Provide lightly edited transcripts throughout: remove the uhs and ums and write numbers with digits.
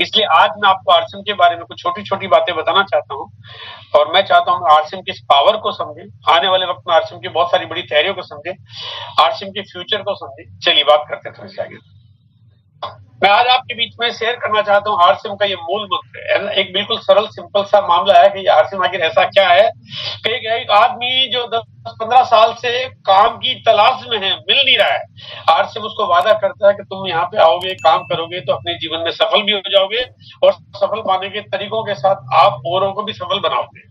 इसलिए आज मैं आपको आरसीएम के बारे में कुछ छोटी-छोटी बातें बताना चाहता हूँ और मैं चाहता हूँ आरसीएम की इस पावर को समझें, आने वाले वक्त में आरसीएम की बहुत सारी बड़ी तैयारियों को समझें, आरसीएम के फ्यूचर को समझें। चलिए बात करते हैं थोड़ी सी आगे। मैं आज आपके बीच में शेयर करना चाहता हूँ आरसीएम का ये मूल मंत्र है। एक बिल्कुल सरल सिंपल सा मामला है कि आरसीएम आखिर ऐसा क्या है कि एक आदमी जो 10-15 साल से काम की तलाश में है, मिल नहीं रहा है, आरसीएम उसको वादा करता है कि तुम यहाँ पे आओगे, काम करोगे तो अपने जीवन में सफल भी हो जाओगे और सफल पाने के तरीकों के साथ आप औरों को भी सफल बनाओगे।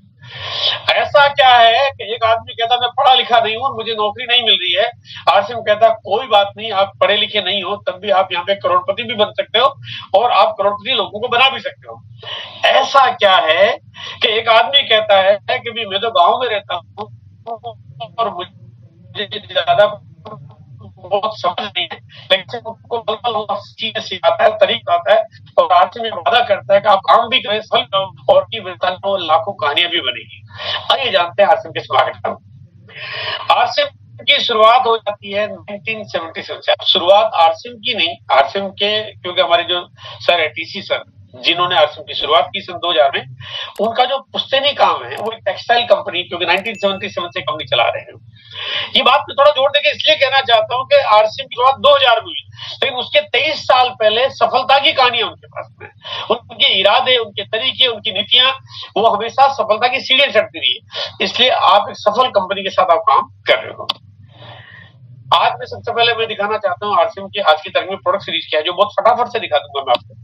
ऐसा क्या है कि एक आदमी कहता मैं पढ़ा लिखा नहीं हूं, मुझे नौकरी नहीं मिल रही है। आरसीएम कहता कोई बात नहीं, आप पढ़े लिखे नहीं हो तब भी आप यहाँ पे करोड़पति भी बन सकते हो और आप करोड़पति लोगों को बना भी सकते हो। ऐसा क्या है कि एक आदमी कहता है कि भी मैं तो गांव में रहता हूँ और मुझे ज्यादा बहुत समझ नहीं है, लेकिन उनको चीजें सिखाता है, तरीका आता है और आरसीएम में वादा करता है कि आप काम भी करें, सफल करो और की लाखों कहानियां भी बनेगी। आइए जानते हैं आरसीएम के स्वागत। आरसीएम की शुरुआत हो जाती है 1977 से। शुरुआत आरसीएम की नहीं, आरसीएम के क्योंकि हमारे जो सर है टीसी सर जिन्होंने आरसीएम की शुरुआत की सन 2000 में, उनका जो पुश्तैनी काम है वो एक टेक्सटाइल कंपनी क्योंकि 1977 से कंपनी चला रहे हैं। ये बात मैं थोड़ा जोड़ देके इसलिए कहना चाहता हूँ कि आरसीएम की शुरुआत 2000 में हुई, लेकिन उसके 23 साल पहले सफलता की कहानियां उनके पास में, उनके इरादे, उनके तरीके, उनकी नीतियां वो हमेशा सफलता की सीढ़ियां चढ़ती रही है। इसलिए आप एक सफल कंपनी के साथ आप काम कर रहे हो। आज मैं सबसे पहले मैं दिखाना चाहता हूँ आरसीएम की आज की तारीख में प्रोडक्ट सीरीज क्या है, जो बहुत फटाफट से दिखा दूंगा मैं आपको।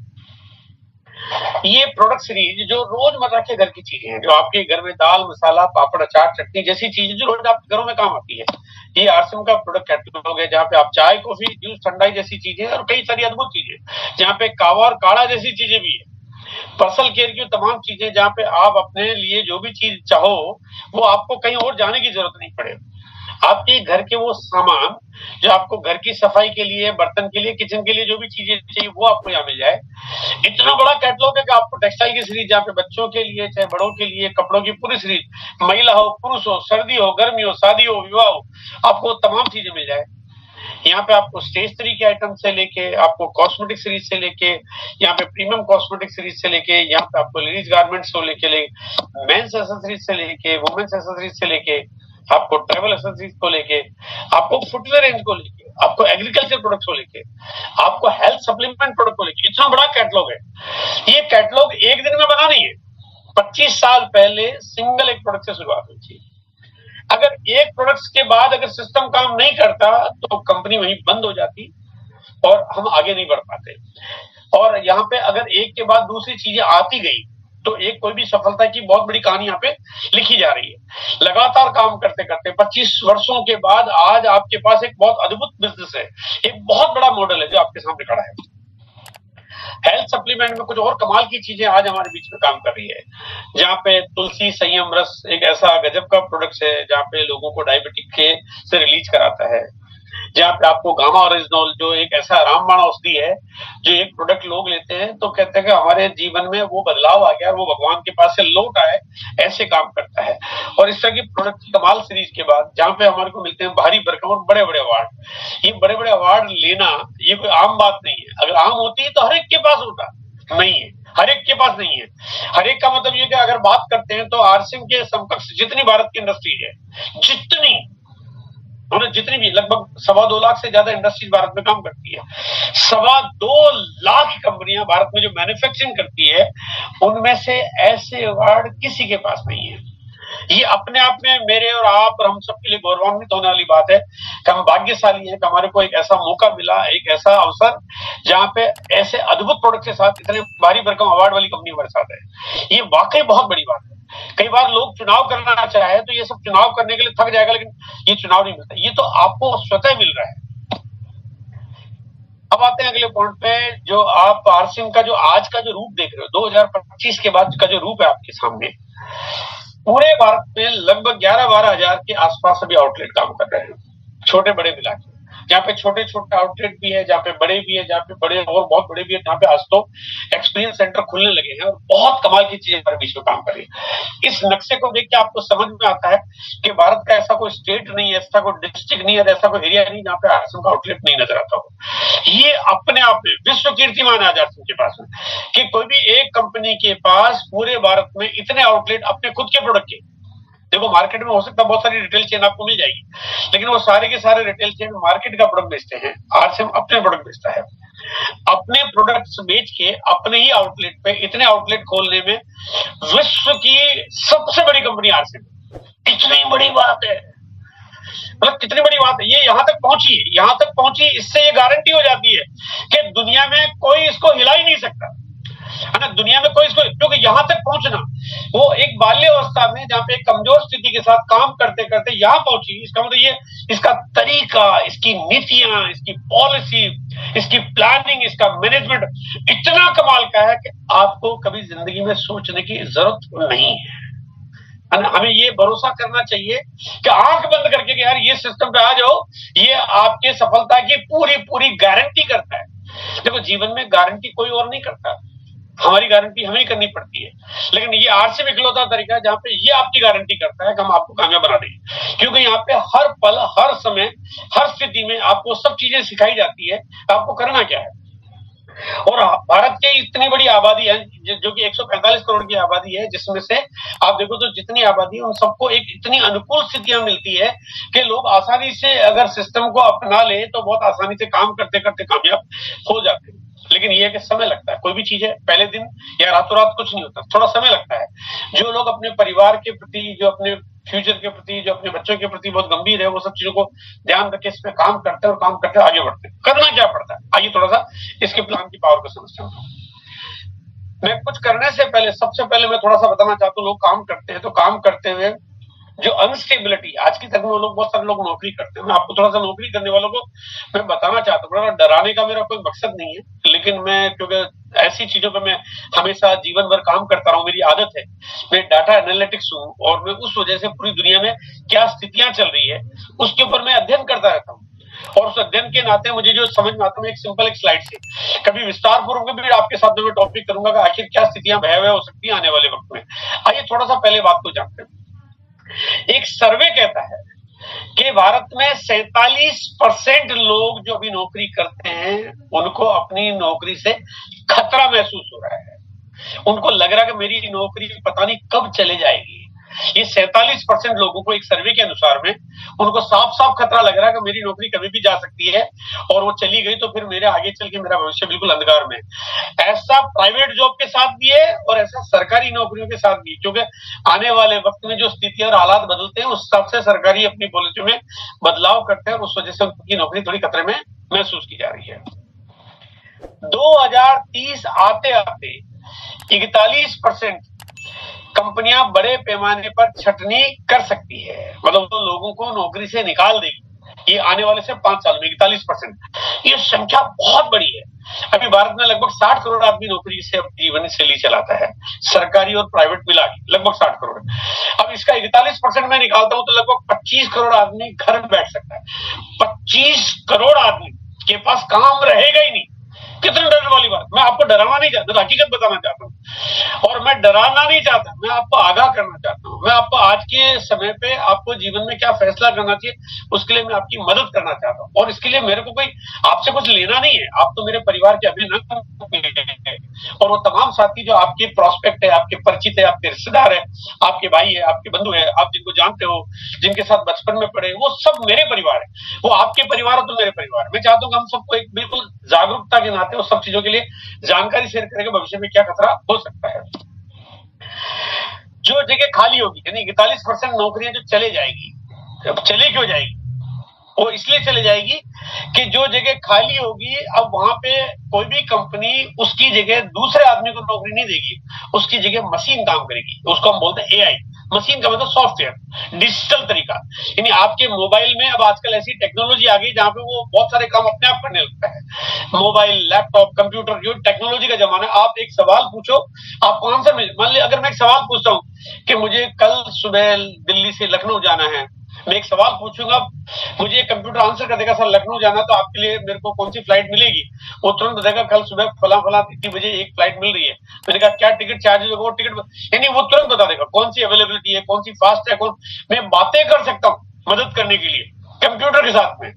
ये प्रोडक्ट सीरीज जो रोजमर्रा के घर की चीजें हैं, जो आपके घर में दाल, मसाला, पापड़, अचार, चटनी जैसी चीजें जो रोज आपके घरों में काम आती है, ये आरसीएम का प्रोडक्ट कैटलॉग है, जहाँ पे आप चाय, कॉफी, जूस, ठंडाई जैसी चीजें और कई सारी अद्भुत चीजें, जहाँ पे कावा और काढ़ा जैसी चीजें भी है, पर्सनल केयर की तमाम चीजें, जहाँ पे आप अपने लिए जो भी चीज चाहो वो आपको कहीं और जाने की जरूरत नहीं पड़े। आपके घर के वो सामान जो आपको घर की सफाई के लिए, बर्तन के लिए, किचन के लिए जो भी चीजें चाहिए वो आपको यहाँ मिल जाए। इतना बड़ा कैटलॉग है कि आपको टेक्सटाइल की सीरीज, जहाँ पे बच्चों के लिए चाहे बड़ों के लिए कपड़ों की पूरी सीरीज, महिला हो, पुरुष हो, सर्दी हो, गर्मी हो, शादी हो, विवाह हो, आपको तमाम चीजें मिल जाए। यहाँ पे आपको स्टेशनरी के आइटम से लेके, आपको कॉस्मेटिक सीरीज से लेके, यहाँ पे प्रीमियम कॉस्मेटिक सीरीज से लेके, यहाँ पे आपको लेडीज गारमेंट्स को लेके, मेंस एक्सेसरीज से लेके, वुमेन्स एक्सेसरीज से लेके, आपको ट्रैवल एक्सेसरीज को लेके, आपको फुटवेयर रेंज को लेके, आपको एग्रीकल्चर प्रोडक्ट्स को लेके, आपको हेल्थ सप्लीमेंट प्रोडक्ट को लेके, इतना बड़ा कैटलॉग है। ये कैटलॉग एक दिन में बना नहीं है, 25 साल पहले सिंगल एक प्रोडक्ट से शुरुआत हुई थी। अगर एक प्रोडक्ट्स के बाद अगर सिस्टम काम नहीं करता तो कंपनी वहीं बंद हो जाती और हम आगे नहीं बढ़ पाते। और यहाँ पे अगर एक के बाद दूसरी चीजें आती गई तो एक कोई भी सफलता की बहुत बड़ी कहानी यहाँ पे लिखी जा रही है। लगातार काम करते करते 25 वर्षों के बाद आज आपके पास एक बहुत अद्भुत बिजनेस है, एक बहुत बड़ा मॉडल है जो आपके सामने खड़ा है। हेल्थ सप्लीमेंट में कुछ और कमाल की चीजें आज हमारे बीच में काम कर रही है, जहाँ पे तुलसी संयम रस एक ऐसा गजब का प्रोडक्ट है जहाँ पे लोगों को डायबिटिक के से रिलीज कराता है, जहाँ पे आपको गामा ओरिजिनल जो एक ऐसा रामबाण औषधि है, जो एक प्रोडक्ट लोग लेते हैं तो कहते हैं कि हमारे जीवन में वो बदलाव आ गया और वो भगवान के पास से लौट आए, ऐसे काम करता है। और इस तरह की प्रोडक्ट की कमाल सीरीज के बाद जहाँ पे हमारे को मिलते हैं भारी भरकम और बड़े बड़े अवार्ड। ये बड़े बड़े अवार्ड लेना ये कोई आम बात नहीं है। अगर आम होती तो हर एक के पास होता, नहीं है, हर एक के पास नहीं है। हर एक का मतलब ये कि अगर बात करते हैं तो आरसीएम के समकक्ष जितनी भारत की इंडस्ट्री है, जितनी भी लगभग 2.25 लाख से ज्यादा इंडस्ट्रीज भारत में काम करती है, 2.25 लाख कंपनियां भारत में जो मैन्युफैक्चरिंग करती है, उनमें से ऐसे अवार्ड किसी के पास नहीं है। ये अपने आप में मेरे और आप और हम सबके लिए गौरवान्वित होने वाली बात है कि हम भाग्यशाली हैं कि हमारे को एक ऐसा मौका मिला, एक ऐसा अवसर जहां पे ऐसे अद्भुत प्रोडक्ट के साथ इतने भारी भरकम अवार्ड वाली कंपनी हमारे साथ है। ये वाकई बहुत बड़ी बात है। कई बार लोग चुनाव करना चाहे तो ये सब चुनाव करने के लिए थक जाएगा, लेकिन ये चुनाव नहीं मिलता, ये तो आपको स्वतः मिल रहा है। अब आते हैं अगले पॉइंट पे, जो आप आरसीएम का जो आज का जो रूप देख रहे हो, 2025 के बाद का जो रूप है आपके सामने, पूरे भारत में लगभग 11-12 हजार के आसपास अभी आउटलेट काम कर रहे हैं, छोटे बड़े मिला के। जहाँ पे छोटे छोटे आउटलेट भी है, जहाँ पे बड़े भी है, जहाँ पे बड़े और बहुत बड़े भी है, जहाँ पे आज तो एक्सपीरियंस सेंटर खुलने लगे हैं और बहुत कमाल की चीजें हमारे बीच में काम कर रही है। इस नक्शे को देख के आपको समझ में आता है कि भारत का ऐसा कोई स्टेट नहीं है, ऐसा कोई डिस्ट्रिक्ट नहीं है, ऐसा कोई एरिया नहीं जहाँ पे आरसीएम का आउटलेट नहीं नजर आता हो। ये अपने आप में विश्व कीर्तिमान है आज आरसीएम के पास में कि कोई भी एक कंपनी के पास पूरे भारत में इतने आउटलेट अपने खुद के प्रोडक्ट के। देखो मार्केट में हो सकता है बहुत सारी रिटेल चेन आपको मिल जाएगी, लेकिन वो सारे के सारे रिटेल चेन मार्केट का प्रोडक्ट बेचते हैं, आरसीएम अपने प्रोडक्ट बेचता है। अपने प्रोडक्ट्स बेच के अपने ही आउटलेट पे इतने आउटलेट खोलने में विश्व की सबसे बड़ी कंपनी आरसीएम। कितनी बड़ी बात है, मतलब कितनी बड़ी बात है। ये यहां तक पहुंची, इससे ये गारंटी हो जाती है कि दुनिया में कोई इसको हिला ही नहीं सकता, है ना। दुनिया में कोई इसको, क्योंकि यहां तक पहुंचना वो एक बाल्यावस्था में जहां पे एक कमजोर स्थिति के साथ काम करते करते यहां पहुंची, इसका मतलब ये इसका तरीका, इसकी नीतियां, इसकी पॉलिसी, इसकी प्लानिंग, इसका मैनेजमेंट इतना कमाल का है कि आपको कभी जिंदगी में सोचने की जरूरत नहीं है। हमें ये भरोसा करना चाहिए कि आंख बंद करके कि यार ये सिस्टम पे आ जाओ, ये आपके सफलता की पूरी पूरी गारंटी करता है। देखो जीवन में गारंटी कोई और नहीं करता, हमारी गारंटी हमें ही करनी पड़ती है, लेकिन ये आरसीएम इकलौता तरीका है जहां पे ये आपकी गारंटी करता है कि हम आपको कामयाब बना देंगे। क्योंकि यहाँ पे हर पल, हर समय, हर स्थिति में आपको सब चीजें सिखाई जाती है, आपको करना क्या है। और भारत की इतनी बड़ी आबादी है जो कि 145 करोड़ की आबादी है, जिसमें से आप देखो तो जितनी आबादी है उन सबको एक इतनी अनुकूल स्थितियां मिलती है कि लोग आसानी से अगर सिस्टम को अपना ले तो बहुत आसानी से काम करते करते कामयाब हो जाते हैं। लेकिन ये है कि समय लगता है, कोई भी चीज है पहले दिन या रातों रात कुछ नहीं होता, थोड़ा समय लगता है। जो लोग अपने परिवार के प्रति, जो अपने फ्यूचर के प्रति, जो अपने बच्चों के प्रति बहुत गंभीर है, वो सब चीजों को ध्यान रख के इस पे काम करते हैं और काम करते आगे बढ़ते हैं। करना क्या पड़ता है, आइए थोड़ा सा इसके प्लान की पावर को समझते हैं। मैं कुछ करने से पहले, सबसे पहले मैं थोड़ा सा बताना चाहता हूँ, लोग काम करते हैं तो काम करते हुए जो अनस्टेबिलिटी, आज की तक में लोग, बहुत सारे लोग नौकरी करते हैं, मैं आपको थोड़ा सा नौकरी करने वालों को मैं बताना चाहता हूँ। डराने का मेरा कोई मकसद नहीं है, लेकिन मैं क्योंकि ऐसी चीजों पे मैं हमेशा जीवन भर काम करता रहा हूँ, मेरी आदत है, मैं डाटा एनालिटिक्स हूँ और मैं उस वजह से पूरी दुनिया में क्या स्थितियां चल रही है उसके ऊपर मैं अध्ययन करता रहता हूँ। और उस अध्ययन के नाते मुझे जो समझ में आता है, एक सिंपल एक स्लाइड से कभी विस्तार पूर्वक भी आपके साथ में टॉपिक करूंगा कि आखिर क्या स्थितियां भयावह हो सकती है आने वाले वक्त में। आइए थोड़ा सा पहले बात को जानते हैं। एक सर्वे कहता है कि भारत में 47% लोग जो अभी नौकरी करते हैं उनको अपनी नौकरी से खतरा महसूस हो रहा है। उनको लग रहा है कि मेरी नौकरी पता नहीं कब चले जाएगी। ये 47% लोगों को एक सर्वे के अनुसार में उनको साफ साफ खतरा लग रहा है कि मेरी नौकरी कभी भी जा सकती है और वो चली गई तो फिर मेरे आगे चल के मेरा भविष्य बिल्कुल अंधकार में। ऐसा प्राइवेट जॉब के साथ भी है और ऐसा सरकारी नौकरियों के साथ भी, क्योंकि आने वाले वक्त में जो स्थिति और हालात बदलते हैं उस हिसाब से सरकारी अपनी पॉलिसी में बदलाव करते हैं और उस वजह से उनकी नौकरी थोड़ी खतरे में महसूस की जा रही है। 2030 आते आते 41% कंपनियां बड़े पैमाने पर छटनी कर सकती है, मतलब तो लोगों को नौकरी से निकाल देगी। ये आने वाले से 5 साल में 41%, ये संख्या बहुत बड़ी है। अभी भारत में लगभग 60 करोड़ आदमी नौकरी से अपनी जीवन शैली चलाता है, सरकारी और प्राइवेट मिला के लगभग 60 करोड़। अब इसका 41% मैं निकालता हूं तो लगभग 25 करोड़ आदमी घर में बैठ सकता है। 25 करोड़ आदमी के पास काम रहेगा ही नहीं। कितनी डरने वाली बात। मैं आपको डराना नहीं चाहता, हकीकत बताना चाहता हूं और मैं डराना नहीं चाहता, मैं आपको आगाह करना चाहता हूं। मैं आपको आज के समय पे आपको जीवन में क्या फैसला करना चाहिए उसके लिए मैं आपकी मदद करना चाहता हूं। और इसके लिए मेरे को कोई आपसे कुछ लेना नहीं है, आप तो मेरे परिवार के अभिन्न और वो तमाम साथी जो आपके प्रोस्पेक्ट है, आपके परिचित है, आपके रिश्तेदार है, आपके भाई है, आपके बंधु है, आप जिनको जानते हो, जिनके साथ बचपन में पढ़े, वो सब मेरे परिवार है। वो आपके परिवार और तो मेरे परिवार। मैं चाहता हूँ कि हम सबको एक बिल्कुल जागरूकता के नाते उस सब चीजों के लिए जानकारी शेयर करेंगे भविष्य में क्या खतरा हो सकता है। जो जगह खाली होगी, यानी 41% नौकरियां जो चले जाएगी, अब चले क्यों जाएगी, वो इसलिए चले जाएगी कि जो जगह खाली होगी अब वहां पे कोई भी कंपनी उसकी जगह दूसरे आदमी को नौकरी नहीं देगी, उसकी जगह मशीन काम करेगी। उसको हम बोलते हैं एआई। मशीन का मतलब सॉफ्टवेयर, डिजिटल तरीका। यानी आपके मोबाइल में अब आजकल ऐसी टेक्नोलॉजी आ गई जहां पे वो बहुत सारे काम अपने आप करने लगता है। मोबाइल, लैपटॉप, कंप्यूटर, जो टेक्नोलॉजी का जमाना है। आप एक सवाल पूछो, आपको आंसर मिल। मान ली अगर मैं एक सवाल पूछता हूँ कि मुझे कल सुबह दिल्ली से लखनऊ जाना है, मैं एक सवाल पूछूंगा, मुझे कंप्यूटर आंसर कर देगा, सर लखनऊ जाना तो आपके लिए मेरे को कौन सी फ्लाइट मिलेगी, वो तुरंत बताएगा कल सुबह फला फला इतनी बजे एक फ्लाइट मिल रही है। मैंने कहा क्या टिकट चार्जेस होगा, वो टिकट यानी वो तुरंत बता देगा कौन सी अवेलेबिलिटी है, कौन सी फास्ट है, कौन। मैं बातें कर सकता हूँ मदद करने के लिए कंप्यूटर के साथ में,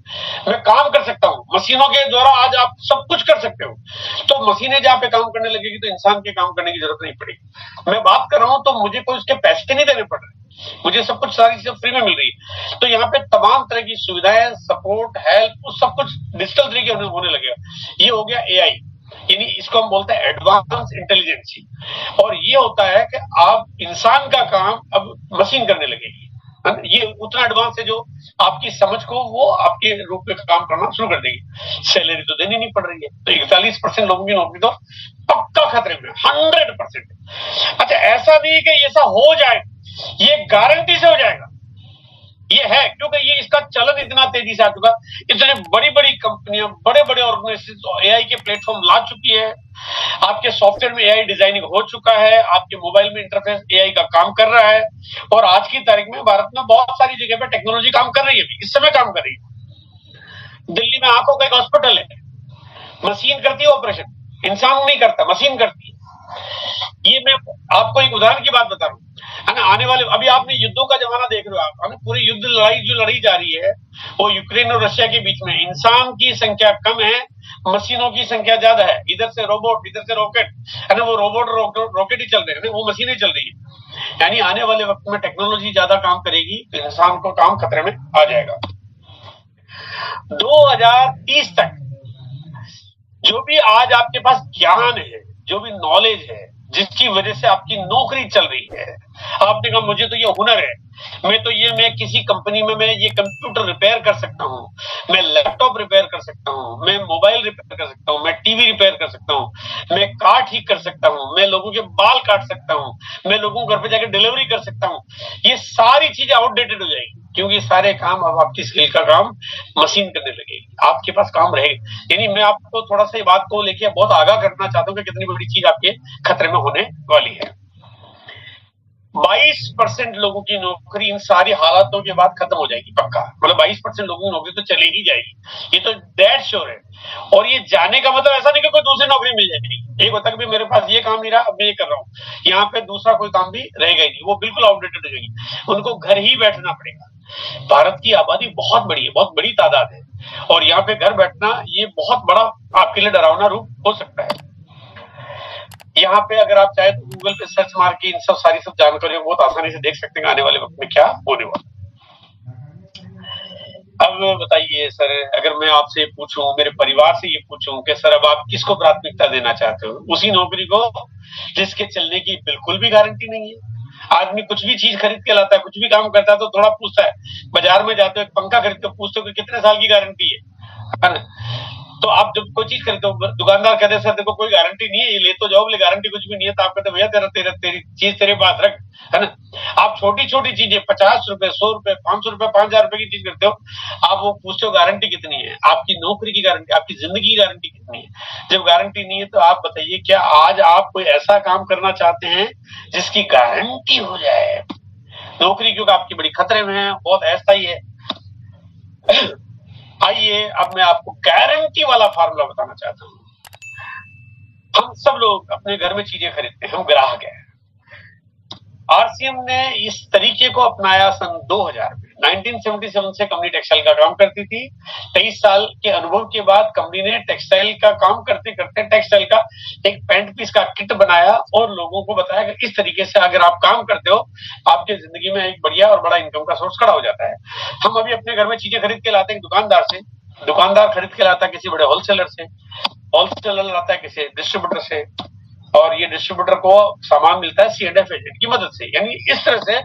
मैं काम कर सकता हूँ मशीनों के द्वारा। आज आप सब कुछ कर सकते हो, तो मशीनें जहाँ पे काम करने लगेगी तो इंसान के काम करने की जरूरत नहीं पड़ेगी। मैं बात कर रहा हूँ तो मुझे कोई उसके पैसे नहीं देने पड़ रहे, मुझे सब कुछ सारी चीजें फ्री में मिल रही है। तो यहाँ पे तमाम तरह की सुविधाएं, सपोर्ट, हेल्प, सब कुछ डिजिटल तरीके होने लगेगा। ये हो गया एआई, यानी इसको हम बोलते हैं एडवांस इंटेलिजेंसी। और ये होता है कि आप इंसान का काम अब मशीन करने लगेगी। ये उतना एडवांस है जो आपकी समझ को वो आपके रूप में काम करना शुरू कर देगी। सैलरी तो देनी नहीं पड़ रही है, तो 41% लोगों की नौकरी तो पक्का खतरे में, 100%। अच्छा, ऐसा नहीं है कि ऐसा हो जाए, ये गारंटी से हो जाएगा, ये है, क्योंकि ये इसका चलन इतना तेजी से आ चुका, इतने बड़ी बड़ी कंपनियां, बड़े बड़े ऑर्गेनाइजेशन एआई के प्लेटफॉर्म ला चुकी है। आपके सॉफ्टवेयर में एआई डिजाइनिंग हो चुका है, आपके मोबाइल में इंटरफेस एआई का काम कर रहा है। और आज की तारीख में भारत में बहुत सारी जगह पे टेक्नोलॉजी काम कर रही है, इस समय काम कर रही है। दिल्ली में आंखों का एक हॉस्पिटल है, मशीन करती है ऑपरेशन, इंसान नहीं करता, मशीन करती है। ये मैं आपको एक उदाहरण की बात बता रहा हूँ, है ना। आने वाले, अभी आपने युद्धों का जमाना देख रहे हो आप, है ना। पूरी युद्ध लड़ाई जो लड़ी जा रही है वो यूक्रेन और रशिया के बीच में, इंसान की संख्या कम है, मशीनों की संख्या ज्यादा है। इधर से रोबोट, इधर से रॉकेट, है ना। वो रॉकेट ही चल रहे हैं, वो मशीनें चल रही है। यानी आने वाले वक्त में टेक्नोलॉजी ज्यादा काम करेगी तो इंसान को काम खतरे में आ जाएगा। 2030 तक जो भी आज आपके पास ज्ञान है, जो भी नॉलेज है, जिसकी वजह से आपकी नौकरी चल रही है, आपने कहा मुझे तो ये हुनर है, मैं किसी कंपनी में मैं ये कंप्यूटर रिपेयर कर सकता हूँ, मैं लैपटॉप रिपेयर कर सकता हूँ, मैं मोबाइल रिपेयर कर सकता हूँ, मैं टीवी रिपेयर कर सकता हूँ, मैं कार ठीक कर सकता हूँ, मैं लोगों के बाल काट सकता हूँ, मैं लोगों को घर पे जाकर डिलीवरी कर सकता हूँ। ये सारी चीजें आउटडेटेड हो जाएगी, क्योंकि सारे काम अब आपकी स्किल का काम मशीन करने लगेगी, आपके पास काम रहेगा। यानी मैं आपको थोड़ा सा बात को लेके बहुत आगाह करना चाहता हूँ कि कितनी बड़ी चीज आपके खतरे में होने वाली है। 22% लोगों की नौकरी इन सारी हालातों के बाद खत्म हो जाएगी, पक्का। मतलब 22% लोगों की नौकरी तो चले ही जाएगी, ये तो डेड श्योर है। और ये जाने का मतलब ऐसा नहीं कि कोई दूसरी नौकरी मिल जाएगी। एक होता है कि मेरे पास ये काम नहीं रहा, अब मैं ये कर रहा हूँ, यहाँ पे दूसरा कोई काम भी रहेगा ही नहीं, वो बिल्कुल आउटडेटेड हो जाएगी, उनको घर ही बैठना पड़ेगा। भारत की आबादी बहुत बड़ी है, बहुत बड़ी तादाद है, और यहाँ पे घर बैठना ये बहुत बड़ा आपके लिए डरावना रूप हो सकता है। यहाँ पे अगर आप चाहे तो गूगल पे सर्च मार के इन सब सारी सब जानकारियों को बहुत आसानी से देख सकते हैं आने वाले वक्त में क्या होने वाला। अब बताइए सर, अगर मैं आपसे पूछूं, मेरे परिवार से ये पूछूं कि सर अब आप किसको प्राथमिकता देना चाहते हो, उसी नौकरी को जिसके चलने की बिल्कुल भी गारंटी नहीं है। आदमी कुछ भी चीज खरीद के लाता है, कुछ भी काम करता है तो थोड़ा पूछता है, बाजार में जाते हो एक पंखा खरीदते हो, पूछते हो कि कितने साल की गारंटी है ना। तो आप जब कोई चीज खरीदते हो, दुकानदार कहते हैं सर देखो कोई गारंटी नहीं है, ये ले तो जाओ, बोले गारंटी कुछ भी नहीं है, तो आप कहते भैया तेरी चीज तेरे पास रख, है ना। आप छोटी छोटी चीजें 50 रुपए, 100 रुपए, 500 रुपए, 5,000 रुपए की चीज करते हो, आप वो पूछते हो गारंटी कितनी है, आपकी नौकरी की गारंटी, आपकी जिंदगी की गारंटी कितनी है। जब गारंटी नहीं है तो आप बताइए, क्या आज आप कोई ऐसा काम करना चाहते हैं जिसकी गारंटी हो जाए। नौकरी क्योंकि आपकी बड़ी खतरे में है, बहुत अस्थायी है। आइए अब मैं आपको गारंटी वाला फार्मूला बताना चाहता हूं। हम सब लोग अपने घर में चीजें खरीदते हैं, हम ग्राहक हैं। आरसीएम ने इस तरीके को अपनाया सन 2000 में। 1977 से कंपनी टेक्सटाइल का काम करती थी। 23 साल के अनुभव के बाद कंपनी ने टेक्सटाइल का काम करते करते टेक्सटाइल का एक पैंट पीस का किट बनाया और लोगों को बताया कि इस तरीके से अगर आप काम करते हो, आपकी जिंदगी में एक बढ़िया और बड़ा इनकम का सोर्स खड़ा हो जाता है। हम अभी अपने घर में चीजें खरीद के लाते हैं दुकानदार से, दुकानदार खरीद के लाता है किसी बड़े होलसेलर से, होलसेलर लाता है किसी डिस्ट्रीब्यूटर से, और ये डिस्ट्रीब्यूटर को सामान मिलता है C&F एजेंट की मदद से। यानी इस तरह से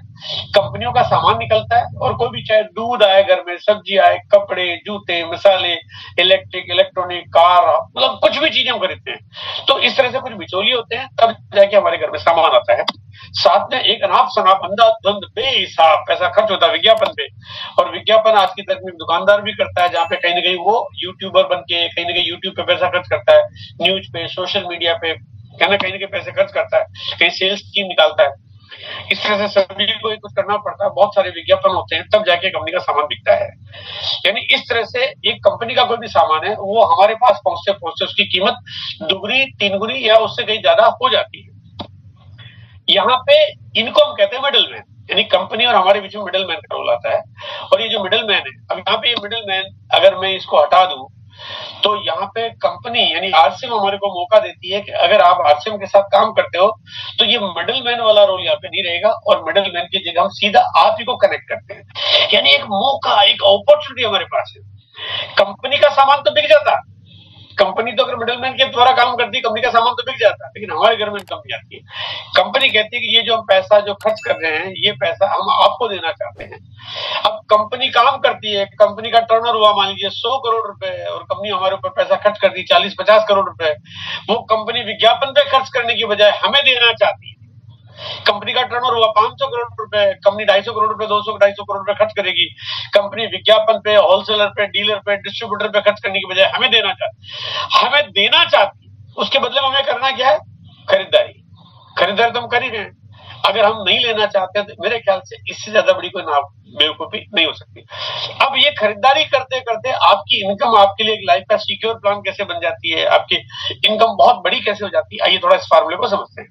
कंपनियों का सामान निकलता है, और कोई भी चाहे दूध आए, घर में सब्जी आए, कपड़े, जूते, मसाले, इलेक्ट्रिक, इलेक्ट्रॉनिक, कार, मतलब कुछ भी चीजें हम खरीदते हैं। तो इस तरह से कुछ बिचौलिए होते हैं, तब जाके हमारे घर में सामान आता है। साथ में एक अनाप शनाप अंधाधुंध बेहिसाब पैसा खर्च होता है विज्ञापन पे, और विज्ञापन आज की तारीख में दुकानदार भी करता है, जहाँ पे कहीं ना कहीं वो यूट्यूबर बन के कहीं ना कहीं यूट्यूब पे पैसा खर्च करता है, न्यूज पे, सोशल मीडिया पे कहीं ना कहीं पैसे खर्च करता है, कहीं सेल्स स्कीम निकालता है। इस तरह से सभी को कुछ करना पड़ता है, बहुत सारे विज्ञापन होते हैं, तब जाके कंपनी का सामान बिकता है। यानी इस तरह से एक कंपनी का कोई भी सामान है वो हमारे पास पहुंचते पहुंचते उसकी कीमत दुगनी, तीन गुनी या उससे कहीं ज्यादा हो जाती है। यहाँ पे इनको हम कहते हैं मिडिल मैन, यानी कंपनी और हमारे बीच में मिडिल मैन का रोल आता है। और ये जो मिडिल मैन है, अब यहाँ पे ये मिडिल मैन अगर मैं इसको हटा दूं तो यहाँ पे कंपनी यानी आरसीएम हमारे को मौका देती है कि अगर आप आरसीएम के साथ काम करते हो तो ये मिडिल मैन वाला रोल यहाँ पे नहीं रहेगा, और मिडिल मैन की जगह हम सीधा आप ही को कनेक्ट करते हैं। यानी एक मौका, एक अपॉर्चुनिटी हमारे पास है। कंपनी का सामान तो बिक जाता, कंपनी तो अगर मिडिलमैन के द्वारा काम करती है, कंपनी का सामान तो बिक जाता है, लेकिन हमारे घर में इनकम नहीं आती है। कंपनी कहती है कि ये जो हम पैसा जो खर्च कर रहे हैं, ये पैसा हम आपको देना चाहते हैं। अब कंपनी काम करती है, कंपनी का टर्नओवर हुआ मान लीजिए 100 करोड़ रुपए, और कंपनी हमारे ऊपर पैसा खर्च कर दी 40-50 करोड़ रुपए, वो कंपनी विज्ञापन पे खर्च करने की बजाय हमें देना चाहती है। कंपनी का टर्नओवर हुआ 500 करोड़ रुपए, कंपनी 250 करोड़ रुपए, 200-250 करोड़ रुपए खर्च करेगी। कंपनी विज्ञापन पे, होलसेलर पे, डीलर पे, डिस्ट्रीब्यूटर पे खर्च करने की बजाय हमें देना चाहती है। उसके बदले में हमें करना क्या है? खरीदारी तो हम कर ही रहे हैं। अगर हम नहीं लेना चाहते तो मेरे ख्याल से इससे ज्यादा बड़ी कोई बेवकूफी नहीं हो सकती। अब ये खरीदारी करते करते आपकी इनकम आपके लिए एक लाइफ का सिक्योर प्लान कैसे बन जाती है, आपकी इनकम बहुत बड़ी कैसे हो जाती है, आइए थोड़ा इस फार्मूले को समझते हैं।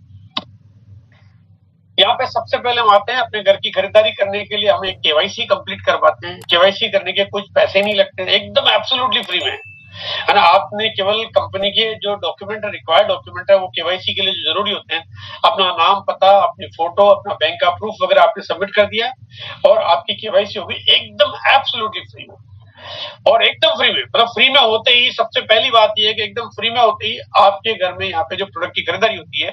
यहाँ पे सबसे पहले हम आते हैं अपने घर की खरीदारी करने के लिए हम एक केवाईसी कंप्लीट करवाते हैं। केवाईसी करने के कुछ पैसे नहीं लगते, एकदम एब्सोल्युटली फ्री में है ना। आपने केवल कंपनी के जो डॉक्यूमेंट रिक्वायर्ड डॉक्यूमेंट है वो केवाईसी के लिए जो जरूरी होते हैं, अपना नाम, पता, अपनी फोटो, अपना बैंक का प्रूफ वगैरह आपने सबमिट कर दिया और आपकी केवाईसी होगी एकदम एब्सोल्युटली फ्री में। और एकदम फ्री में, मतलब फ्री में होते ही सबसे पहली बात यह है कि एकदम फ्री में होते ही आपके घर में यहाँ पे जो प्रोडक्ट की खरीदारी होती है,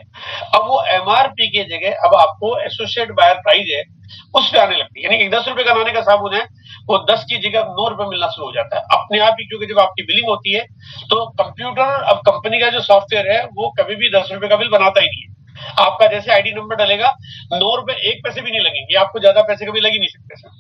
अब वो एमआरपी की जगह अब आपको एसोसिएट बायर प्राइस है उस पे आने लगती है। यानी 10 रुपए का नाने का साबुन है, वो 10 की जगह 9 रुपए मिलना शुरू हो जाता है अपने आप ही, क्योंकि जब आपकी बिलिंग होती है तो कंप्यूटर, अब कंपनी का जो सॉफ्टवेयर है वो कभी भी 10 रुपए का बिल बनाता ही नहीं है। आपका जैसे आईडी नंबर डलेगा 9 रुपए 1 पैसे भी नहीं लगेंगे, आपको ज्यादा पैसे कभी लग ही नहीं सकते सर।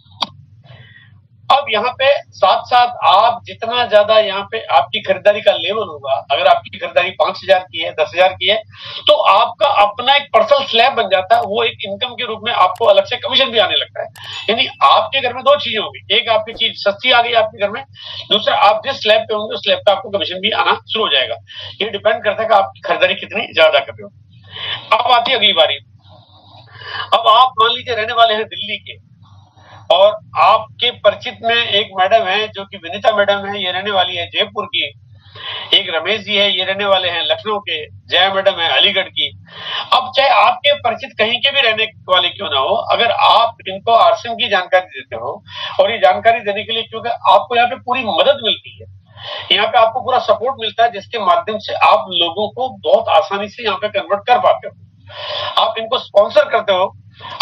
अब यहाँ पे साथ साथ आप जितना ज्यादा यहाँ पे आपकी खरीदारी का लेवल होगा, अगर आपकी खरीदारी 5,000 की है, 10,000 की है, तो आपका अपना एक पर्सनल स्लैब बन जाता है। वो एक इनकम के रूप में आपको अलग से कमीशन भी आने लगता है। यानी आपके घर में दो चीजें होंगी, एक आपकी चीज सस्ती आ गई आपके घर में, दूसरा आप जिस स्लैब पे होंगे उस स्लैब पे आपको कमीशन भी आना शुरू हो जाएगा। ये डिपेंड करता है कि आपकी खरीदारी कितनी ज्यादा कर रहे हो। अब आती है अगली बारी। अब आप मान लीजिए रहने वाले हैं दिल्ली के, और आपके परिचित में एक मैडम है जो कि विनीता मैडम है, ये रहने वाली है जयपुर की। एक रमेश जी है, ये रहने वाले हैं लखनऊ के। जया मैडम है अलीगढ़ की। अब चाहे आपके परिचित कहीं के भी रहने वाले क्यों ना हो, अगर आप इनको आरसीएम की जानकारी देते हो, और ये जानकारी देने के लिए क्योंकि आपको यहाँ पे पूरी मदद मिलती है, यहाँ पे आपको पूरा सपोर्ट मिलता है, जिसके माध्यम से आप लोगों को बहुत आसानी से यहाँ पे कन्वर्ट कर पाते हो। आप इनको स्पॉन्सर करते हो,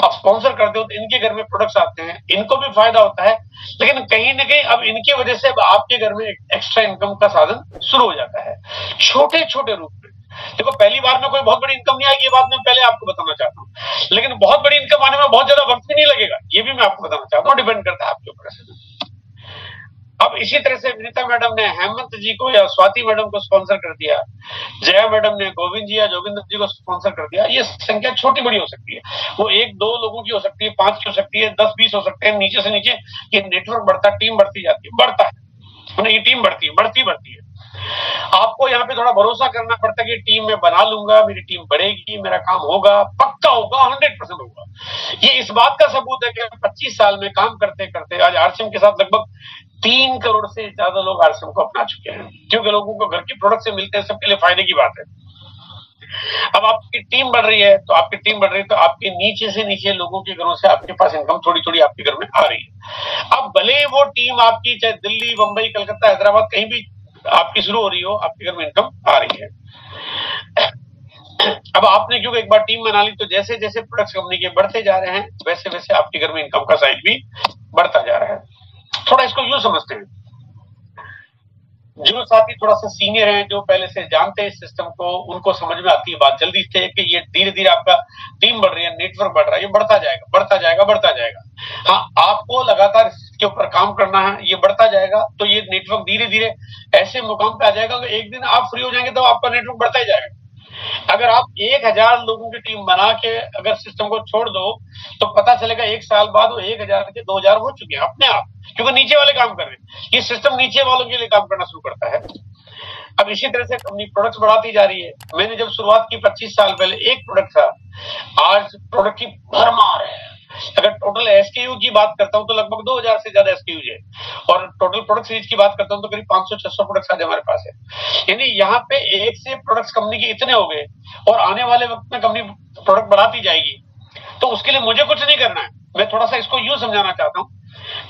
आप स्पॉन्सर करते हो तो इनके घर में प्रोडक्ट्स आते हैं, इनको भी फायदा होता है, लेकिन कहीं ना कहीं अब इनकी वजह से अब आपके घर में एक्स्ट्रा इनकम का साधन शुरू हो जाता है, छोटे छोटे रूप में। देखो पहली बार में कोई बहुत बड़ी इनकम नहीं आएगी, ये बात मैं पहले आपको बताना चाहता हूँ, लेकिन बहुत बड़ी इनकम आने में बहुत ज्यादा वक्त भी नहीं लगेगा, ये भी मैं आपको बताना चाहता हूँ। डिपेंड करता है आपके ऊपर। अब इसी तरह से विनीता मैडम ने हेमंत जी को या स्वाति मैडम को स्पॉन्सर कर दिया, जया मैडम ने गोविंद जी या जोगिंदर जी को स्पॉन्सर कर दिया। ये संख्या छोटी बड़ी हो सकती है, वो 1-2 लोगों की हो सकती है, 5 की हो सकती है, 10-20 हो सकते हैं। नीचे से नीचे ये नेटवर्क बढ़ता, टीम बढ़ती जाती है, बढ़ता है, ये टीम बढ़ती है। आपको यहाँ पे थोड़ा भरोसा करना पड़ता है कि टीम में बना लूंगा, मेरी टीम बढ़ेगी, मेरा काम होगा, पक्का होगा, 100% होगा। ये इस बात का सबूत है कि 25 साल में काम करते करते आज आरसीएम के साथ लगभग 3 करोड़ से ज्यादा लोग आरसीएम को अपना चुके हैं, क्योंकि लोगों को घर की प्रोडक्ट से मिलते हैं, सबके लिए फायदे की बात है। अब आपकी टीम बढ़ रही है तो आपके नीचे से नीचे लोगों के घरों से आपके पास इनकम थोड़ी थोड़ी आपके घर में आ रही है। अब भले वो टीम आपकी चाहे दिल्ली, बंबई, कलकत्ता, हैदराबाद कहीं भी आपकी शुरू हो रही हो, आपके घर में इनकम आ रही है। अब आपने क्योंकि एक बार टीम बना ली, तो जैसे जैसे प्रोडक्ट्स कंपनी के बढ़ते जा रहे हैं, वैसे वैसे आपके घर में इनकम का साइज भी बढ़ता जा रहा है। थोड़ा इसको यूं समझते हैं, जो साथी थोड़ा सा सीनियर हैं, जो पहले से जानते हैं इस सिस्टम को, उनको समझ में आती है बात जल्दी से कि ये धीरे धीरे आपका टीम बढ़ रही है, नेटवर्क बढ़ रहा है, ये बढ़ता जाएगा। हाँ, आपको लगातार इसके ऊपर काम करना है, ये बढ़ता जाएगा, तो ये नेटवर्क धीरे धीरे ऐसे मुकाम पे आ जाएगा कि एक दिन आप फ्री हो जाएंगे तो आपका नेटवर्क बढ़ता ही जाएगा। अगर आप 1000 लोगों की टीम बना के अगर सिस्टम को छोड़ दो तो पता चलेगा 1 साल बाद वो 1000 के 2000 हो चुके हैं अपने आप, क्योंकि नीचे वाले काम कर रहे हैं। ये सिस्टम नीचे वालों के लिए काम करना शुरू करता है। अब इसी तरह से कंपनी प्रोडक्ट्स बढ़ाती जा रही है। मैंने जब शुरुआत की 25 साल पहले एक प्रोडक्ट था, आज प्रोडक्ट की भरमार है। अगर टोटल एसकेयू की बात करता हूं तो लगभग 2000 से ज्यादा एसकेयू है, और टोटल प्रोडक्ट सीरीज की बात करता हूं तो करीब 500-600 प्रोडक्ट्स आज हमारे पास है। यानी यहाँ पे एक से प्रोडक्ट्स कंपनी के इतने हो गए, और आने वाले वक्त में कंपनी प्रोडक्ट बढ़ाती जाएगी। तो उसके लिए मुझे कुछ नहीं करना है। मैं थोड़ा सा इसको यूं समझाना चाहता हूँ।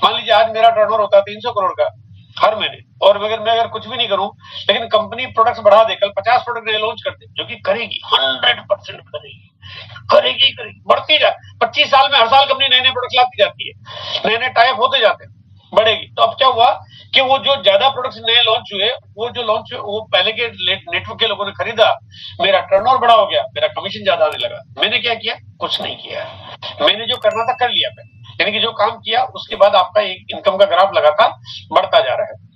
मान लीजिए आज मेरा टर्नओवर होता है 300 करोड़ का हर महीने, और अगर मैं कुछ भी नहीं करूं, लेकिन कंपनी प्रोडक्ट्स बढ़ा दे, कल 50 प्रोडक्ट नए लॉन्च कर दे, जो कि करेगी, 100% करेगी, बढ़ती जाए। 25 साल में हर साल कंपनी नए नए प्रोडक्ट लाती जाती है, नए नए टाइप होते जाते हैं, बढ़ेगी। तो अब क्या हुआ कि वो जो ज्यादा प्रोडक्ट्स नए लॉन्च हुए, वो जो लॉन्च हुए वो पहले के नेटवर्क के लोगों ने खरीदा, मेरा टर्नओवर बड़ा हो गया, मेरा कमीशन ज्यादा आने लगा। मैंने क्या किया? कुछ नहीं किया। मैंने जो करना था कर लिया पहले, यानी कि जो काम किया उसके बाद आपका इनकम का ग्राफ लगातार बढ़ता जा रहा है।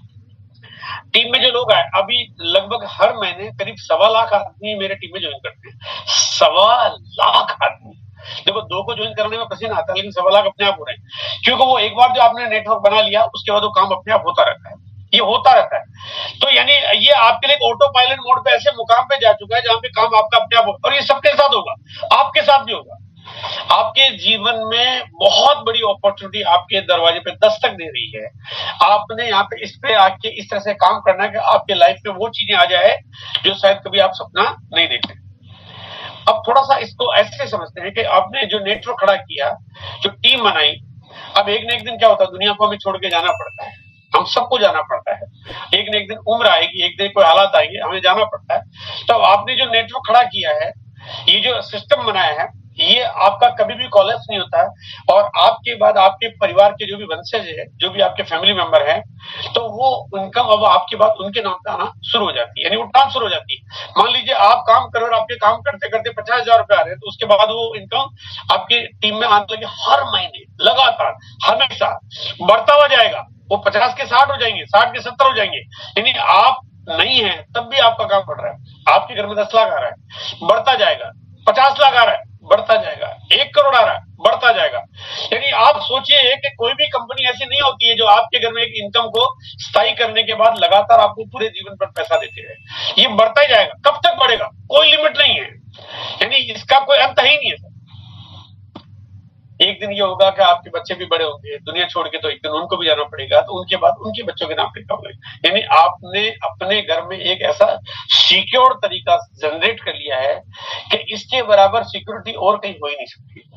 टीम में जो लोग आए, अभी लगभग हर महीने करीब 1.25 लाख आदमी मेरे टीम में ज्वाइन करते हैं। 1.25 लाख आदमी। देखो, 2 को ज्वाइन करने में पसीना आता है, लेकिन 1.25 लाख अपने आप हो रहे हैं, क्योंकि वो एक बार जो आपने नेटवर्क बना लिया उसके बाद वो काम अपने आप होता रहता है। ये होता रहता है। तो यानी ये आपके लिए ऑटो पायलट मोड पे ऐसे मुकाम पे जा चुका है जहां पे काम आपका अपने आप होगा, और ये सबके साथ होगा, आपके साथ भी होगा। आपके जीवन में बहुत बड़ी अपॉर्चुनिटी आपके दरवाजे पे दस्तक दे रही है। आपने यहाँ पे इस पे आके इस तरह से काम करना है कि आपके लाइफ में वो चीजें आ जाए जो शायद कभी आप सपना नहीं देखते। अब थोड़ा सा इसको ऐसे समझते हैं कि आपने जो नेटवर्क खड़ा किया, जो टीम बनाई, अब एक न एक दिन क्या होता है, दुनिया को हमें छोड़ के जाना पड़ता है, हम सबको जाना पड़ता है। एक न एक दिन उम्र आएगी, एक दिन कोई हालात आएंगे, हमें जाना पड़ता है। तो आपने जो नेटवर्क खड़ा किया है, ये जो सिस्टम बनाया है, ये आपका कभी भी कोलैप्स नहीं होता है, और आपके बाद आपके परिवार के जो भी वंशज है, जो भी आपके फैमिली मेंबर हैं, तो वो इनकम अब आपके बाद उनके नाम पे आना शुरू हो जाती है, यानी वो ट्रांसफर हो जाती है। मान लीजिए आप काम कर रहे हो और आपके काम करते करते 50,000 रुपए आ रहे हैं, तो उसके बाद वो इनकम आपकी टीम में आने लगे, हर महीने लगातार हमेशा बढ़ता हुआ जाएगा। वो 50 के 60 हो जाएंगे, 60 के 70 हो जाएंगे। यानी आप नहीं है तब भी आपका काम बढ़ रहा है। आपके घर में 10 लाख आ रहा है, बढ़ता जाएगा। 50 लाख आ रहा है, बढ़ता जाएगा। 1 करोड़ आ रहा है, बढ़ता जाएगा। यानी आप सोचिए कि कोई भी कंपनी ऐसी नहीं होती है जो आपके घर में एक इनकम को स्थायी करने के बाद लगातार आपको पूरे जीवन पर पैसा देते रहे। ये बढ़ता ही जाएगा। कब तक बढ़ेगा? कोई लिमिट नहीं है, यानी इसका कोई अंत ही नहीं है। एक दिन ये होगा कि आपके बच्चे भी बड़े होंगे, दुनिया छोड़ के, तो एक दिन उनको भी जाना पड़ेगा, तो उनके बाद उनके बच्चों के नाम पे होंगे। यानी आपने अपने घर में एक ऐसा सिक्योर तरीका जनरेट कर लिया है कि इसके बराबर सिक्योरिटी और कहीं हो ही नहीं सकती।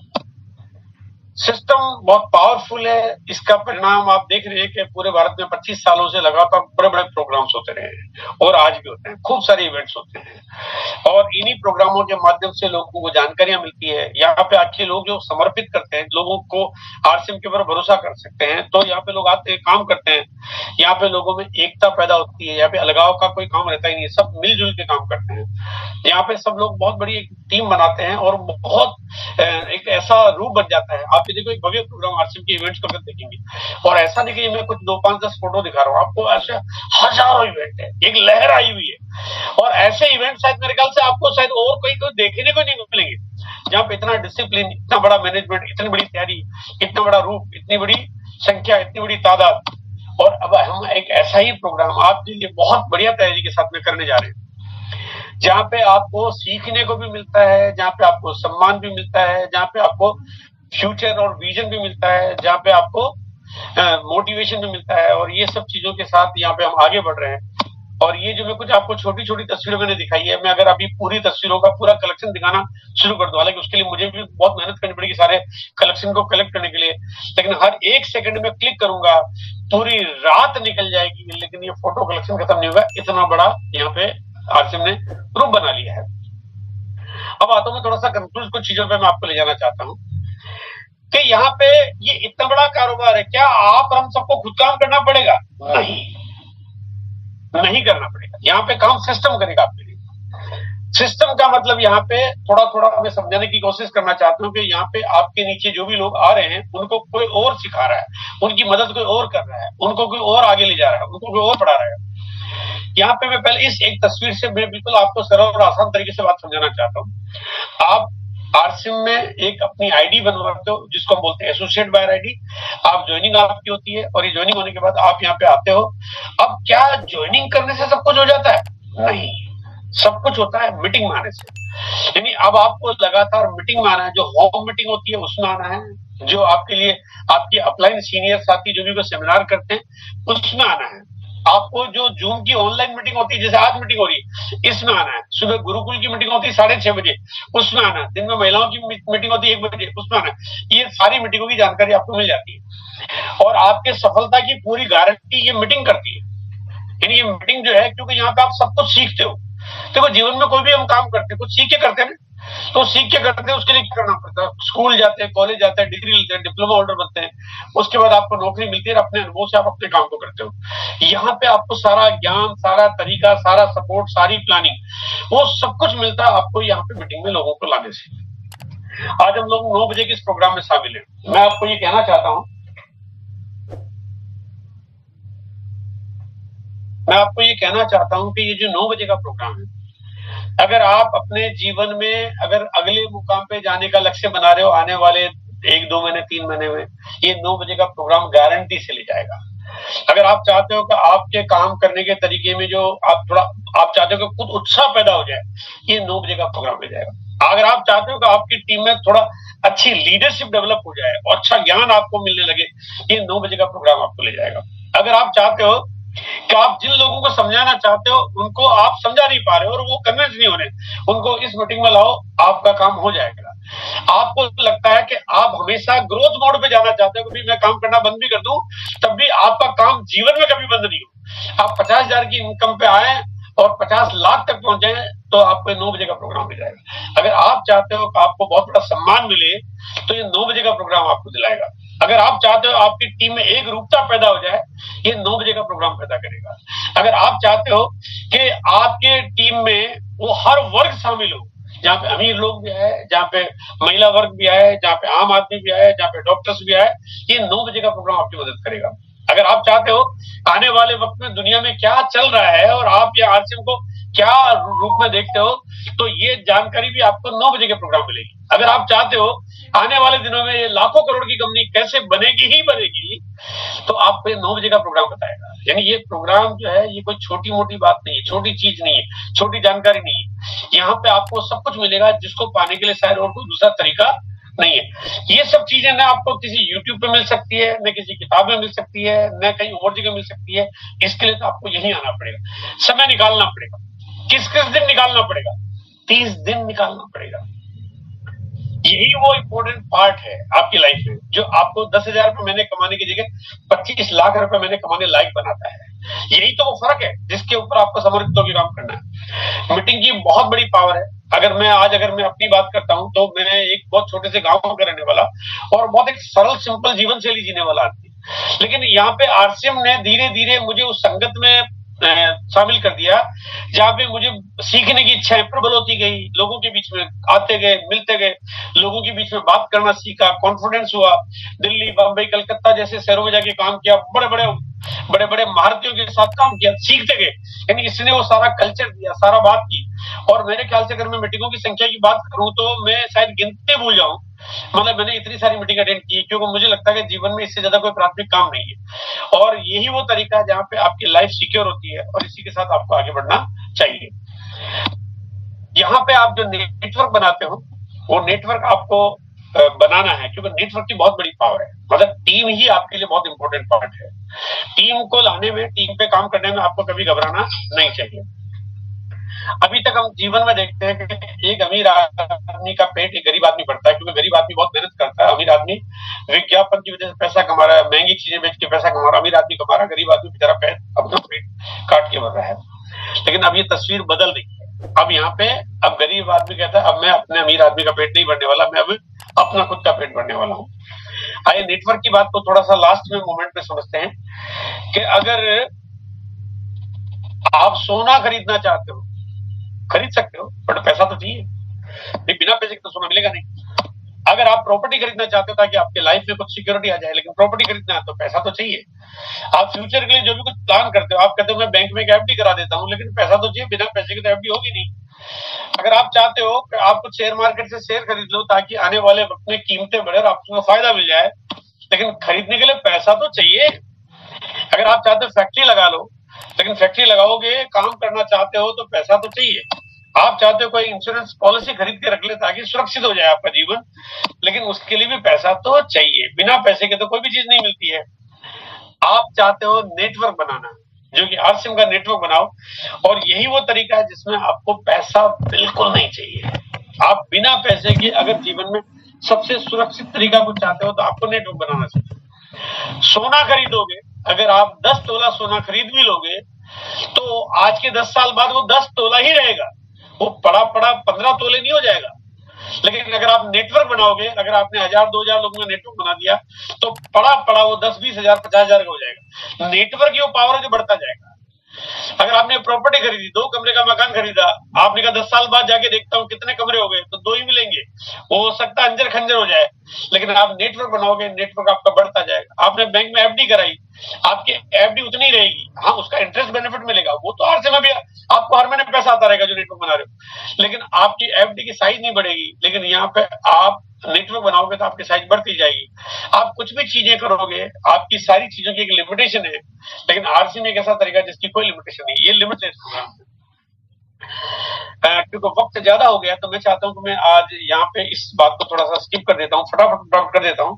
सिस्टम बहुत पावरफुल है। इसका परिणाम आप देख रहे हैं कि पूरे भारत में 25 सालों से लगातार बड़े बड़े प्रोग्राम्स होते रहे हैं, और आज भी होते हैं। खूब सारे इवेंट्स होते हैं, और इन्हीं प्रोग्रामों के माध्यम से लोगों को जानकारियां मिलती है। यहाँ पे आके लोग जो समर्पित करते हैं, लोगों को आरसीएम के ऊपर भरोसा कर सकते हैं, तो यहाँ पे लोग आते हैं, काम करते हैं। यहाँ पे लोगों में एकता पैदा होती है। यहाँ पे अलगाव का कोई काम रहता ही नहीं है, सब मिलजुल के काम करते हैं। यहाँ पे सब लोग बहुत बड़ी एक टीम बनाते हैं, और बहुत एक ऐसा रूप बन जाता है। आप ये देखो, एक भव्य प्रोग्राम आरसीएम के इवेंट्स को अगर देखेंगे, और ऐसा नहीं कि मैं कुछ 2, 5, 10 फोटो दिखा रहा हूँ आपको, ऐसे हजारों इवेंट है, एक लहर आई हुई है। और ऐसे इवेंट शायद मेरे ख्याल से आपको शायद और कोई देखने को नहीं मिलेंगे, जहां पे इतना डिसिप्लिन, इतना बड़ा मैनेजमेंट, इतनी बड़ी तैयारी, इतना बड़ा रूप, इतनी बड़ी संख्या, इतनी बड़ी तादाद। और अब हम एक ऐसा ही प्रोग्राम आपके लिए बहुत बढ़िया तैयारी के साथ में करने जा रहे हैं, जहां पे आपको सीखने को भी मिलता है, जहां पे आपको सम्मान भी मिलता है, जहां पे आपको फ्यूचर और विजन भी मिलता है, जहां पे आपको मोटिवेशन भी मिलता है। और ये सब चीजों के साथ यहाँ पे हम आगे बढ़ रहे हैं। और ये जो मैं कुछ आपको छोटी छोटी तस्वीरें मैंने दिखाई है, मैं अगर अभी पूरी तस्वीरों का पूरा कलेक्शन दिखाना शुरू कर दूं, हालांकि उसके लिए मुझे भी बहुत मेहनत करनी पड़ेगी सारे कलेक्शन को कलेक्ट करने के लिए, लेकिन हर एक सेकंड में क्लिक करूंगा, पूरी रात निकल जाएगी, लेकिन ये फोटो कलेक्शन खत्म नहीं होगा। इतना बड़ा यहाँ पे आरसीएम ने रूप बना लिया है। अब आता हूं मैं थोड़ा सा कंक्लूज, कुछ चीजों पे मैं आपको ले जाना चाहता हूं कि यहाँ पे ये इतना बड़ा कारोबार है, क्या आप और हम सबको खुद काम करना पड़ेगा? नहीं करना पड़ेगा। यहाँ पे काम सिस्टम करेगा आपके लिए। सिस्टम का मतलब यहाँ पे थोड़ा थोड़ा मैं समझाने की कोशिश करना चाहता हूँ कि यहाँ पे आपके नीचे जो भी लोग आ रहे हैं, उनको कोई और सिखा रहा है, उनकी मदद कोई और कर रहा है, उनको कोई और आगे ले जा रहा है, उनको कोई और पढ़ा रहा है। यहाँ पे मैं पहले इस एक तस्वीर से मैं बिल्कुल आपको सरल और आसान तरीके से बात समझाना चाहता हूँ। आप आरसिम में एक अपनी आईडी बनवाते हो जिसको हम बोलते हैं एसोसिएट बायर आईडी। आप ज्वाइनिंग आपकी होती है और ये ज्वाइनिंग होने के बाद आप यहाँ पे आते हो। अब क्या ज्वाइनिंग करने से सब कुछ हो जाता है? नहीं, सब कुछ होता है मीटिंग में आने से। यानी अब आपको लगातार मीटिंग में आना है, जो होम मीटिंग होती है उसमें आना है, जो आपके लिए आपके अपलाइन सीनियर साथी जो भी को सेमिनार करते हैं उसमें आना है। आपको जो जूम की ऑनलाइन मीटिंग होती है, जैसे आज मीटिंग हो रही है, इसमें आना है। सुबह गुरुकुल की मीटिंग होती है 6:30 बजे, उसमें आना है। दिन में महिलाओं की मीटिंग होती है 1 बजे, उसमें आना है। ये सारी मीटिंगों की जानकारी आपको मिल जाती है और आपके सफलता की पूरी गारंटी ये मीटिंग करती है। यानी ये मीटिंग जो है, क्योंकि यहाँ पे आप सब कुछ सीखते हो। देखो जीवन में कोई भी हम काम करते हैं, कुछ सीख के करते हैं ना, तो सीख के करते हैं, उसके लिए क्या करना पड़ता है? स्कूल जाते हैं, कॉलेज जाते हैं, डिग्री लेते हैं, डिप्लोमा होल्डर बनते हैं, उसके बाद आपको नौकरी मिलती है, अपने अनुभव से आप अपने काम को करते हो। यहाँ पे आपको सारा ज्ञान, सारा तरीका, सारा सपोर्ट, सारी प्लानिंग, वो सब कुछ मिलता है आपको यहाँ पे मीटिंग में लोगों को लाने से। आज हम लोग 9 बजे के इस प्रोग्राम में शामिल हैं। मैं आपको ये कहना चाहता हूँ, मैं आपको ये कहना चाहता हूँ कि ये जो 9 बजे का प्रोग्राम है, अगर आप अपने जीवन में अगर अगले मुकाम पे जाने का लक्ष्य बना रहे हो आने वाले 1-2 महीने 3 महीने में, ये 9 बजे का प्रोग्राम गारंटी से ले जाएगा। अगर आप चाहते हो कि आपके काम करने के तरीके में जो आप चाहते हो कि खुद उत्साह पैदा हो जाए, ये 9 बजे का प्रोग्राम ले जाएगा। अगर आप चाहते हो कि आपकी टीम में थोड़ा अच्छी लीडरशिप डेवलप हो जाए और अच्छा ज्ञान आपको मिलने लगे, ये 9 बजे का प्रोग्राम आपको ले जाएगा। अगर आप चाहते हो कि आप जिन लोगों को समझाना चाहते हो उनको आप समझा नहीं पा रहे हो और वो कन्विंस नहीं हो रहे, उनको इस मीटिंग में लाओ, आपका काम हो जाएगा। आपको लगता है कि आप हमेशा ग्रोथ मोड पे जाना चाहते हो, कभी मैं काम करना बंद भी कर दूं तब भी आपका काम जीवन में कभी बंद नहीं हो। आप 50,000 की इनकम पे आए और 50 लाख तक पहुंचे तो आपको 9 बजे का प्रोग्राम मिल जाएगा। अगर आप चाहते हो कि आपको बहुत बड़ा सम्मान मिले तो ये 9 बजे का प्रोग्राम आपको दिलाएगा। अगर आप चाहते हो आपकी टीम में एक रूपता पैदा हो जाए, ये 9 बजे का प्रोग्राम पैदा करेगा। अगर आप चाहते हो कि आपके टीम में वो हर वर्ग शामिल हो, जहाँ पे अमीर लोग भी आए, जहाँ पे महिला वर्ग भी आए, जहाँ पे आम आदमी भी आए, जहाँ पे डॉक्टर्स भी आए, ये 9 बजे का प्रोग्राम आपकी मदद करेगा। अगर आप चाहते हो आने वाले वक्त में दुनिया में क्या चल रहा है और आप ये आरसीएम को क्या रूप में देखते हो, तो ये जानकारी भी आपको 9 बजे के प्रोग्राम मिलेगी। अगर आप चाहते हो आने वाले दिनों में ये लाखों करोड़ की कंपनी कैसे बनेगी ही बनेगी, तो आपको ये 9 बजे का प्रोग्राम बताएगा। यानी ये प्रोग्राम जो है ये कोई छोटी मोटी बात नहीं है, छोटी चीज नहीं है, छोटी जानकारी नहीं है। यहाँ पे आपको सब कुछ मिलेगा जिसको पाने के लिए शायद और कोई दूसरा तरीका नहीं है। ये सब चीजें न आपको किसी यूट्यूब पे मिल सकती है, न किसी किताब में मिल सकती है, न कहीं और जगह मिल सकती है। इसके लिए तो आपको यहीं आना पड़ेगा, समय निकालना पड़ेगा। किस किस दिन निकालना पड़ेगा? 30 दिन निकालना पड़ेगा। यही वो इम्पोर्टेंट पार्ट है आपकी लाइफ में जो आपको 10,000 रुपए महीने कमाने की जगह 25 लाख रुपए महीने कमाने लायक बनाता है। यही तो वो फर्क है जिसके ऊपर आपको समर्पित होकर काम करना है। मीटिंग की बहुत बड़ी पावर है। अगर मैं अपनी बात करता हूं तो मैं एक बहुत छोटे से गांव का रहने वाला और बहुत एक सरल सिंपल जीवन शैली जीने वाला आदमी, लेकिन यहाँ पे आरसीएम ने धीरे धीरे मुझे उस संगत में शामिल कर दिया जहाँ पे मुझे सीखने की इच्छा प्रबल होती गई। लोगों के बीच में आते गए, मिलते गए, लोगों के बीच में बात करना सीखा, कॉन्फिडेंस हुआ। दिल्ली, बम्बई, कलकत्ता जैसे शहरों में जाके काम किया, बड़े बड़े महारथियों के साथ काम किया, सीखते गए। यानी इसने वो सारा कल्चर दिया, सारा बात की। और मेरे ख्याल से अगर मैं मीटिंगों की संख्या की बात करूं तो मैं शायद गिनते भूल जाऊं। मतलब मैंने इतनी सारी मीटिंग अटेंड की क्योंकि मुझे लगता है कि जीवन में इससे ज्यादा कोई प्राथमिक काम नहीं है। और यही वो तरीका है जहाँ पे आपकी लाइफ सिक्योर होती है और इसी के साथ आपको आगे बढ़ना चाहिए। यहाँ पे आप जो नेटवर्क बनाते हो वो नेटवर्क आपको बनाना है, क्योंकि नेटवर्क की बहुत बड़ी पावर है। मतलब टीम ही आपके लिए बहुत इंपॉर्टेंट पार्ट है। टीम को लाने में, टीम पे काम करने में आपको कभी घबराना नहीं चाहिए। अभी तक हम जीवन में देखते हैं कि एक अमीर आदमी का पेट एक गरीब आदमी भरता है, क्योंकि गरीब आदमी बहुत मेहनत करता है। अमीर आदमी विज्ञापन की वजह से पैसा कमा रहा है, महंगी चीजें बेच के पैसा कमा रहा है। अमीर आदमी कमा रहा है, गरीब आदमी बेचारा अपना पेट काट के भर रहा है। लेकिन अब ये तस्वीर बदल रही है। अब यहाँ पे अब गरीब आदमी कहता है अब मैं अपने अमीर आदमी का पेट नहीं भरने वाला, मैं अब अपना खुद का पेट भरने वाला हूँ। आइए नेटवर्क की बात को थोड़ा सा लास्ट में मोमेंट में समझते हैं कि अगर आप सोना खरीदना चाहते हो, खरीद सकते हो, बट पैसा तो चाहिए। बिना पैसे के तो सोना मिलेगा नहीं। अगर आप प्रॉपर्टी खरीदना चाहते हो ताकि आपके लाइफ में कुछ सिक्योरिटी आ जाए, लेकिन प्रॉपर्टी खरीदना है तो पैसा तो चाहिए। आप फ्यूचर के लिए जो भी कुछ प्लान करते हो, आप कहते हो मैं बैंक में एक एफडी करा देता हूँ, लेकिन पैसा तो चाहिए, बिना पैसे के तो एफडी होगी नहीं। अगर आप चाहते हो कि आप कुछ शेयर मार्केट से शेयर खरीद लो ताकि आने वाले वक्त में कीमतें बढ़े और आपको फायदा मिल जाए, लेकिन खरीदने के लिए पैसा तो चाहिए। अगर आप चाहते हो फैक्ट्री लगा लो, लेकिन फैक्ट्री लगाओगे, काम करना चाहते हो तो पैसा तो चाहिए। आप चाहते हो कोई इंश्योरेंस पॉलिसी खरीद के रख ले ताकि सुरक्षित हो जाए आपका जीवन, लेकिन उसके लिए भी पैसा तो चाहिए। बिना पैसे के तो कोई भी चीज नहीं मिलती है। आप चाहते हो नेटवर्क बनाना, जो कि आरसीएम का नेटवर्क बनाओ, और यही वो तरीका है जिसमें आपको पैसा बिल्कुल नहीं चाहिए। आप बिना पैसे के अगर जीवन में सबसे सुरक्षित तरीका कुछ चाहते हो तो आपको नेटवर्क बनाना चाहिए। सोना खरीदोगे, अगर आप 10 तोला सोना खरीद भी लोगे तो आज के 10 साल बाद वो 10 तोला ही रहेगा, वो पड़ा पड़ा 15 तोले नहीं हो जाएगा। लेकिन अगर आप नेटवर्क बनाओगे, अगर आपने 1000-2000 लोगों का नेटवर्क बना दिया तो पड़ा पड़ा वो 10-20,000 50,000 का हो जाएगा। नेटवर्क की वो पावर है जो बढ़ता जाएगा। अगर आपने प्रॉपर्टी खरीदी, 2 कमरे का मकान खरीदा, आपने कहा 10 साल बाद जाके देखता हूँ कितने कमरे हो गए, तो 2 ही मिलेंगे, वो हो सकता है अंजर खंजर हो जाए। लेकिन आप नेटवर्क बनाओगे, नेटवर्क आपका बढ़ता जाएगा। आपने बैंक में एफडी कराई, आपकी एफडी उतनी रहेगी, हाँ उसका इंटरेस्ट बेनिफिट मिलेगा, वो तो आरसीएम में भी आपको हर महीने पैसा आता रहेगा जो नेटवर्क बना रहे हो, लेकिन आपकी एफडी की साइज नहीं बढ़ेगी। लेकिन यहाँ पे आप नेटवर्क बनाओगे तो आपकी साइज बढ़ती जाएगी। आप कुछ भी चीजें करोगे, आपकी सारी चीजों की एक लिमिटेशन है, लेकिन आरसीएम एक ऐसा तरीका है जिसकी कोई लिमिटेशन नहीं, ये लिमिटलेस प्रोग्राम है। क्योंकि वक्त ज्यादा हो गया तो मैं चाहता हूं कि मैं आज यहाँ पे इस बात को थोड़ा सा स्किप कर देता हूँ, फटाफट कर देता हूँ।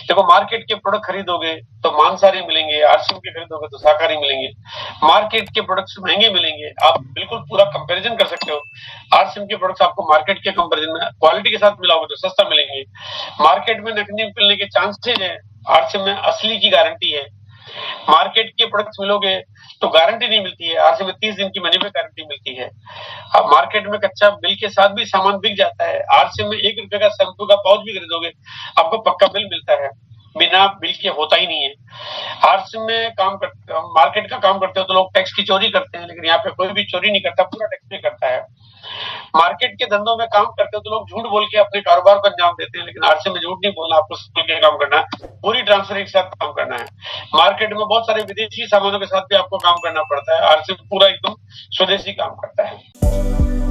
देखो, मार्केट के प्रोडक्ट खरीदोगे तो मांसाहारी मिलेंगे, आरसीएम के खरीदोगे तो शाकाहारी मिलेंगे। मार्केट के प्रोडक्ट्स महंगे मिलेंगे, आप बिल्कुल पूरा कंपैरिजन कर सकते हो। आरसीएम के प्रोडक्ट्स आपको मार्केट के कंपैरिजन में क्वालिटी के साथ मिलाओगे तो सस्ता मिलेंगे। मार्केट में नकली मिलने के चांसेस है, आरसीएम में असली की गारंटी है। मार्केट के प्रोडक्ट्स मिलोगे तो गारंटी नहीं मिलती है, आरसीएम में 30 दिन की मनी बैक गारंटी मिलती है। अब मार्केट में कच्चा बिल के साथ भी सामान बिक जाता है, आरसीएम में 1 रुपए का शैम्पू का पाउच भी खरीदोगे आपको पक्का बिल मिलता है, बिना बिल के होता ही नहीं है। आरसीएम में मार्केट का काम करते हो तो लोग टैक्स की चोरी करते हैं, लेकिन यहाँ पे कोई भी चोरी नहीं करता, पूरा टैक्स पे करता है। मार्केट के धंधों में काम करते हो तो लोग झूठ बोल के अपने कारोबार को अंजाम देते हैं, लेकिन आरसीएम में झूठ नहीं बोलना, आपको सच के काम करना है, पूरी ट्रांसपेरेंसी के साथ काम करना है। मार्केट में बहुत सारे विदेशी सामानों के साथ भी आपको काम करना पड़ता है, आरसीएम पूरा एकदम स्वदेशी काम करता है।